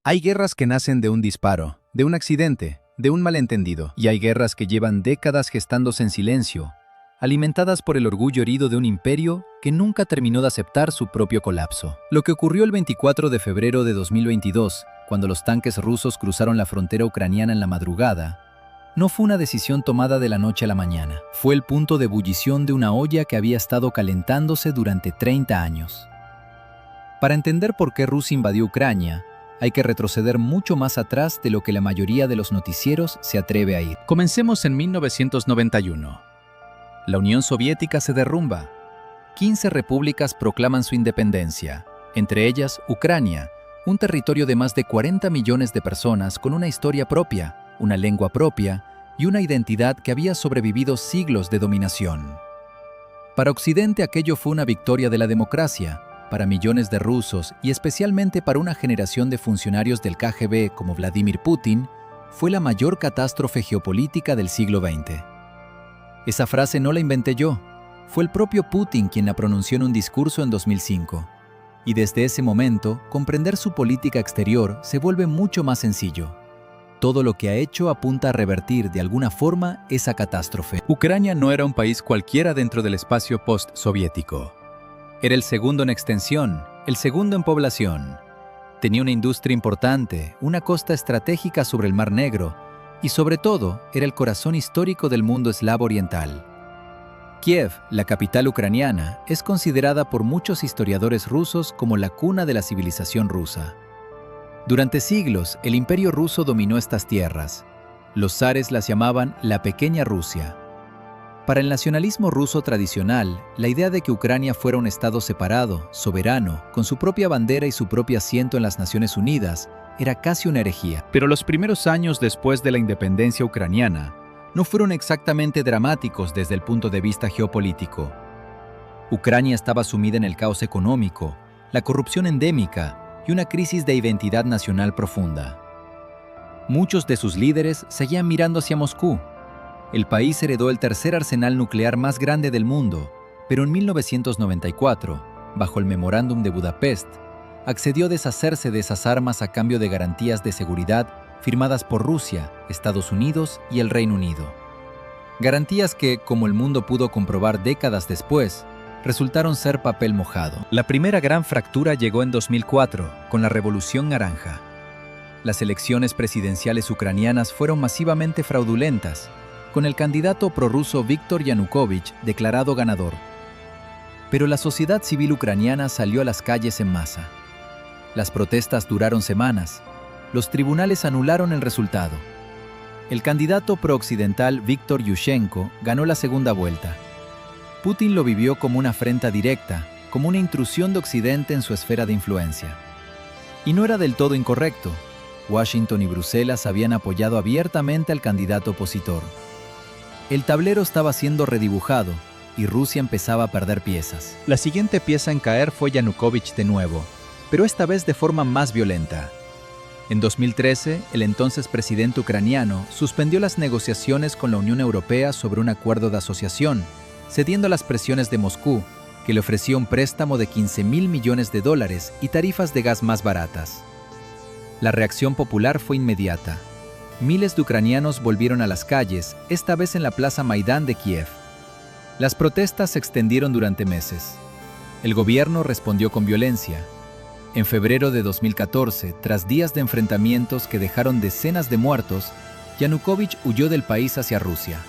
Hay guerras que nacen de un disparo, de un accidente, de un malentendido, y hay guerras que llevan décadas gestándose en silencio, alimentadas por el orgullo herido de un imperio que nunca terminó de aceptar su propio colapso. Lo que ocurrió el 24 de febrero de 2022, cuando los tanques rusos cruzaron la frontera ucraniana en la madrugada, no fue una decisión tomada de la noche a la mañana. Fue el punto de ebullición de una olla que había estado calentándose durante 30 años. Para entender por qué Rusia invadió Ucrania, hay que retroceder mucho más atrás de lo que la mayoría de los noticieros se atreve a ir. Comencemos en 1991. La Unión Soviética se derrumba. 15 repúblicas proclaman su independencia, entre ellas Ucrania, un territorio de más de 40 millones de personas con una historia propia, una lengua propia y una identidad que había sobrevivido siglos de dominación. Para Occidente aquello fue una victoria de la democracia. Para millones de rusos y especialmente para una generación de funcionarios del KGB como Vladimir Putin, fue la mayor catástrofe geopolítica del siglo XX. Esa frase no la inventé yo, fue el propio Putin quien la pronunció en un discurso en 2005. Y desde ese momento, comprender su política exterior se vuelve mucho más sencillo. Todo lo que ha hecho apunta a revertir de alguna forma esa catástrofe. Ucrania no era un país cualquiera dentro del espacio post-soviético. Era el segundo en extensión, el segundo en población. Tenía una industria importante, una costa estratégica sobre el Mar Negro y, sobre todo, era el corazón histórico del mundo eslavo oriental. Kiev, la capital ucraniana, es considerada por muchos historiadores rusos como la cuna de la civilización rusa. Durante siglos, el Imperio ruso dominó estas tierras. Los zares las llamaban la Pequeña Rusia. Para el nacionalismo ruso tradicional, la idea de que Ucrania fuera un estado separado, soberano, con su propia bandera y su propio asiento en las Naciones Unidas, era casi una herejía. Pero los primeros años después de la independencia ucraniana no fueron exactamente dramáticos desde el punto de vista geopolítico. Ucrania estaba sumida en el caos económico, la corrupción endémica y una crisis de identidad nacional profunda. Muchos de sus líderes seguían mirando hacia Moscú. El país heredó el tercer arsenal nuclear más grande del mundo, pero en 1994, bajo el Memorándum de Budapest, accedió a deshacerse de esas armas a cambio de garantías de seguridad firmadas por Rusia, Estados Unidos y el Reino Unido. Garantías que, como el mundo pudo comprobar décadas después, resultaron ser papel mojado. La primera gran fractura llegó en 2004, con la Revolución Naranja. Las elecciones presidenciales ucranianas fueron masivamente fraudulentas, con el candidato prorruso Viktor Yanukovych declarado ganador. Pero la sociedad civil ucraniana salió a las calles en masa. Las protestas duraron semanas. Los tribunales anularon el resultado. El candidato prooccidental Viktor Yushchenko ganó la segunda vuelta. Putin lo vivió como una afrenta directa, como una intrusión de Occidente en su esfera de influencia. Y no era del todo incorrecto. Washington y Bruselas habían apoyado abiertamente al candidato opositor. El tablero estaba siendo redibujado y Rusia empezaba a perder piezas. La siguiente pieza en caer fue Yanukovych de nuevo, pero esta vez de forma más violenta. En 2013, el entonces presidente ucraniano suspendió las negociaciones con la Unión Europea sobre un acuerdo de asociación, cediendo a las presiones de Moscú, que le ofreció un préstamo de $15.000 millones y tarifas de gas más baratas. La reacción popular fue inmediata. Miles de ucranianos volvieron a las calles, esta vez en la Plaza Maidán de Kiev. Las protestas se extendieron durante meses. El gobierno respondió con violencia. En febrero de 2014, tras días de enfrentamientos que dejaron decenas de muertos, Yanukovych huyó del país hacia Rusia.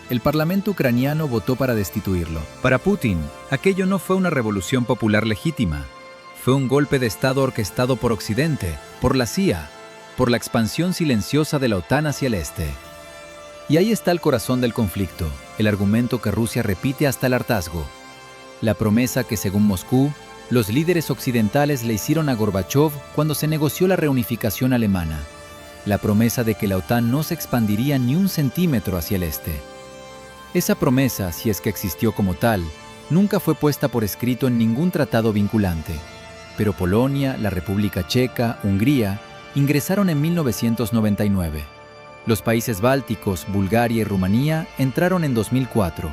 El parlamento ucraniano votó para destituirlo. Para Putin, aquello no fue una revolución popular legítima. Fue un golpe de Estado orquestado por Occidente, por la CIA, por la expansión silenciosa de la OTAN hacia el este. Y ahí está el corazón del conflicto, el argumento que Rusia repite hasta el hartazgo. La promesa que, según Moscú, los líderes occidentales le hicieron a Gorbachov cuando se negoció la reunificación alemana. La promesa de que la OTAN no se expandiría ni un centímetro hacia el este. Esa promesa, si es que existió como tal, nunca fue puesta por escrito en ningún tratado vinculante. Pero Polonia, la República Checa, Hungría, ingresaron en 1999. Los países bálticos, Bulgaria y Rumanía entraron en 2004.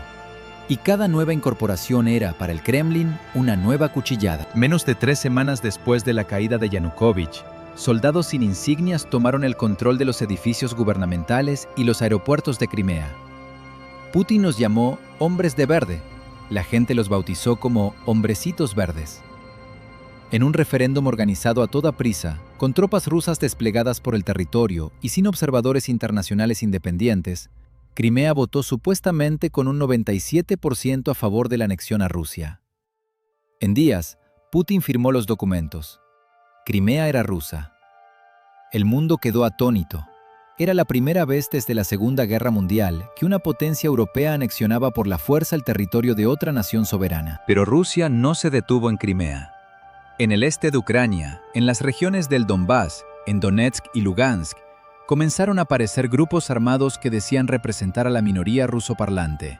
Y cada nueva incorporación era, para el Kremlin, una nueva cuchillada. Menos de 3 semanas después de la caída de Yanukovych, soldados sin insignias tomaron el control de los edificios gubernamentales y los aeropuertos de Crimea. Putin los llamó hombres de verde. La gente los bautizó como hombrecitos verdes. En un referéndum organizado a toda prisa, con tropas rusas desplegadas por el territorio y sin observadores internacionales independientes, Crimea votó supuestamente con un 97% a favor de la anexión a Rusia. En días, Putin firmó los documentos. Crimea era rusa. El mundo quedó atónito. Era la primera vez desde la Segunda Guerra Mundial que una potencia europea anexionaba por la fuerza el territorio de otra nación soberana. Pero Rusia no se detuvo en Crimea. En el este de Ucrania, en las regiones del Donbass, en Donetsk y Lugansk, comenzaron a aparecer grupos armados que decían representar a la minoría rusoparlante.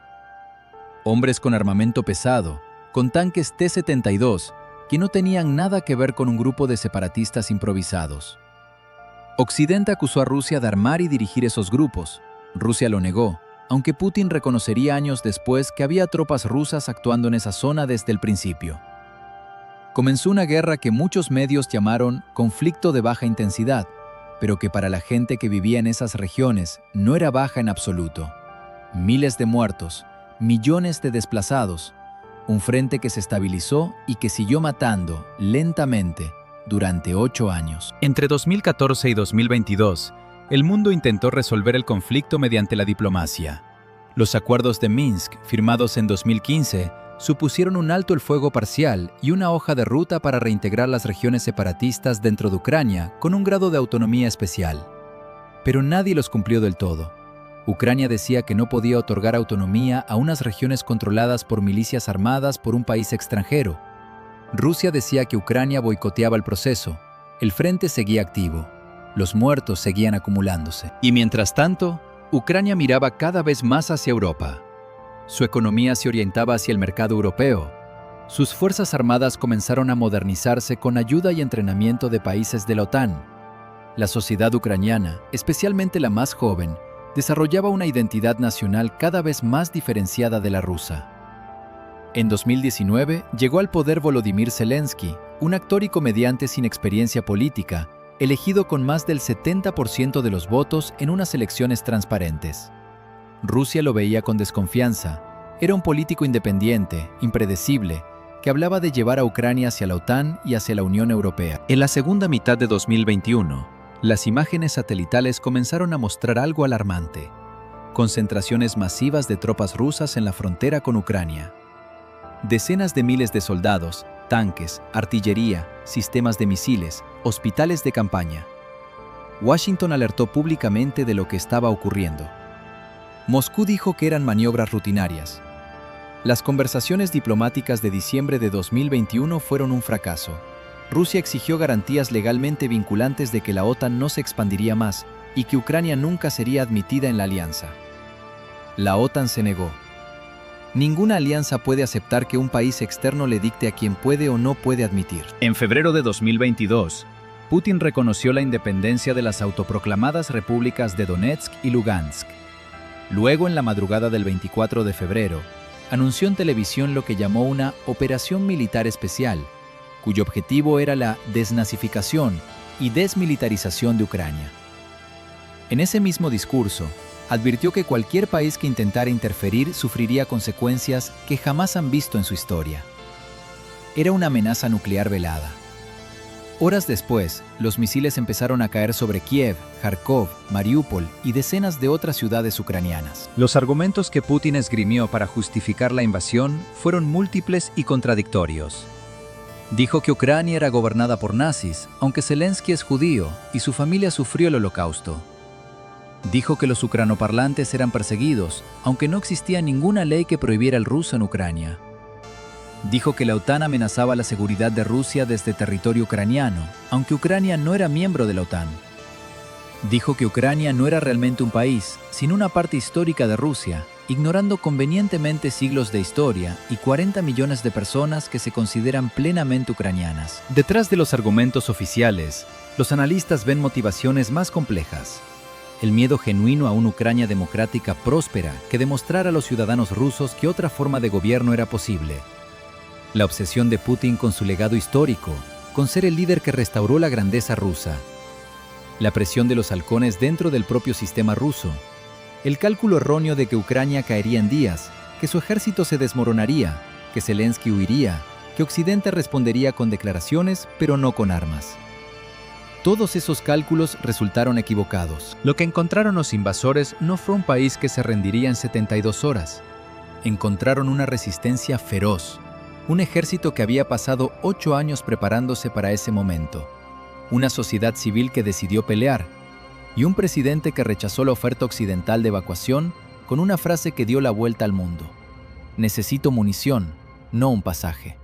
Hombres con armamento pesado, con tanques T-72, que no tenían nada que ver con un grupo de separatistas improvisados. Occidente acusó a Rusia de armar y dirigir esos grupos. Rusia lo negó, aunque Putin reconocería años después que había tropas rusas actuando en esa zona desde el principio. Comenzó una guerra que muchos medios llamaron conflicto de baja intensidad, pero que para la gente que vivía en esas regiones no era baja en absoluto. Miles de muertos, millones de desplazados, un frente que se estabilizó y que siguió matando lentamente durante 8 años. Entre 2014 y 2022, el mundo intentó resolver el conflicto mediante la diplomacia. Los acuerdos de Minsk, firmados en 2015, supusieron un alto el fuego parcial y una hoja de ruta para reintegrar las regiones separatistas dentro de Ucrania con un grado de autonomía especial. Pero nadie los cumplió del todo. Ucrania decía que no podía otorgar autonomía a unas regiones controladas por milicias armadas por un país extranjero. Rusia decía que Ucrania boicoteaba el proceso. El frente seguía activo. Los muertos seguían acumulándose. Y mientras tanto, Ucrania miraba cada vez más hacia Europa. Su economía se orientaba hacia el mercado europeo. Sus fuerzas armadas comenzaron a modernizarse con ayuda y entrenamiento de países de la OTAN. La sociedad ucraniana, especialmente la más joven, desarrollaba una identidad nacional cada vez más diferenciada de la rusa. En 2019 llegó al poder Volodymyr Zelensky, un actor y comediante sin experiencia política, elegido con más del 70% de los votos en unas elecciones transparentes. Rusia lo veía con desconfianza. Era un político independiente, impredecible, que hablaba de llevar a Ucrania hacia la OTAN y hacia la Unión Europea. En la segunda mitad de 2021, las imágenes satelitales comenzaron a mostrar algo alarmante: concentraciones masivas de tropas rusas en la frontera con Ucrania. Decenas de miles de soldados, tanques, artillería, sistemas de misiles, hospitales de campaña. Washington alertó públicamente de lo que estaba ocurriendo. Moscú dijo que eran maniobras rutinarias. Las conversaciones diplomáticas de diciembre de 2021 fueron un fracaso. Rusia exigió garantías legalmente vinculantes de que la OTAN no se expandiría más y que Ucrania nunca sería admitida en la alianza. La OTAN se negó. Ninguna alianza puede aceptar que un país externo le dicte a quien puede o no puede admitir. En febrero de 2022, Putin reconoció la independencia de las autoproclamadas repúblicas de Donetsk y Lugansk. Luego, en la madrugada del 24 de febrero, anunció en televisión lo que llamó una operación militar especial, cuyo objetivo era la desnazificación y desmilitarización de Ucrania. En ese mismo discurso, advirtió que cualquier país que intentara interferir sufriría consecuencias que jamás han visto en su historia. Era una amenaza nuclear velada. Horas después, los misiles empezaron a caer sobre Kiev, Kharkov, Mariupol y decenas de otras ciudades ucranianas. Los argumentos que Putin esgrimió para justificar la invasión fueron múltiples y contradictorios. Dijo que Ucrania era gobernada por nazis, aunque Zelensky es judío y su familia sufrió el Holocausto. Dijo que los ucranoparlantes eran perseguidos, aunque no existía ninguna ley que prohibiera el ruso en Ucrania. Dijo que la OTAN amenazaba la seguridad de Rusia desde territorio ucraniano, aunque Ucrania no era miembro de la OTAN. Dijo que Ucrania no era realmente un país, sino una parte histórica de Rusia, ignorando convenientemente siglos de historia y 40 millones de personas que se consideran plenamente ucranianas. Detrás de los argumentos oficiales, los analistas ven motivaciones más complejas. El miedo genuino a una Ucrania democrática próspera que demostrara a los ciudadanos rusos que otra forma de gobierno era posible. La obsesión de Putin con su legado histórico con ser el líder que restauró la grandeza rusa. La presión de los halcones dentro del propio sistema ruso, el cálculo erróneo de que Ucrania caería en días, que su ejército se desmoronaría, que Zelensky huiría, que Occidente respondería con declaraciones, pero no con armas. Todos esos cálculos resultaron equivocados. Lo que encontraron los invasores no fue un país que se rendiría en 72 horas. Encontraron una resistencia feroz, un ejército que había pasado 8 años preparándose para ese momento, una sociedad civil que decidió pelear, y un presidente que rechazó la oferta occidental de evacuación con una frase que dio la vuelta al mundo: necesito munición, no un pasaje.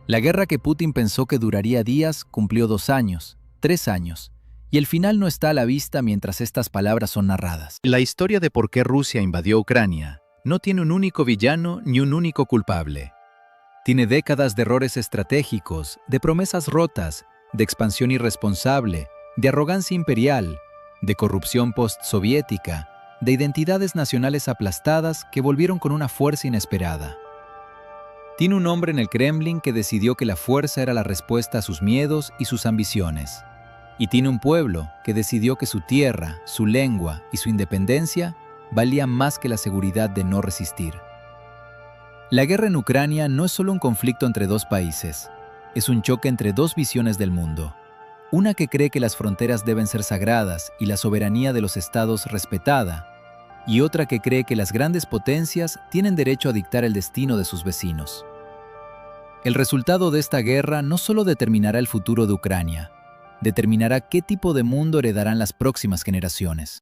La guerra que Putin pensó que duraría días cumplió 2 años, 3 años, y el final no está a la vista mientras estas palabras son narradas. La historia de por qué Rusia invadió Ucrania no tiene un único villano ni un único culpable. Tiene décadas de errores estratégicos, de promesas rotas, de expansión irresponsable, de arrogancia imperial, de corrupción postsoviética, de identidades nacionales aplastadas que volvieron con una fuerza inesperada. Tiene un hombre en el Kremlin que decidió que la fuerza era la respuesta a sus miedos y sus ambiciones. Y tiene un pueblo que decidió que su tierra, su lengua y su independencia valían más que la seguridad de no resistir. La guerra en Ucrania no es solo un conflicto entre dos países, es un choque entre dos visiones del mundo. Una que cree que las fronteras deben ser sagradas y la soberanía de los estados respetada, y otra que cree que las grandes potencias tienen derecho a dictar el destino de sus vecinos. El resultado de esta guerra no solo determinará el futuro de Ucrania, determinará qué tipo de mundo heredarán las próximas generaciones.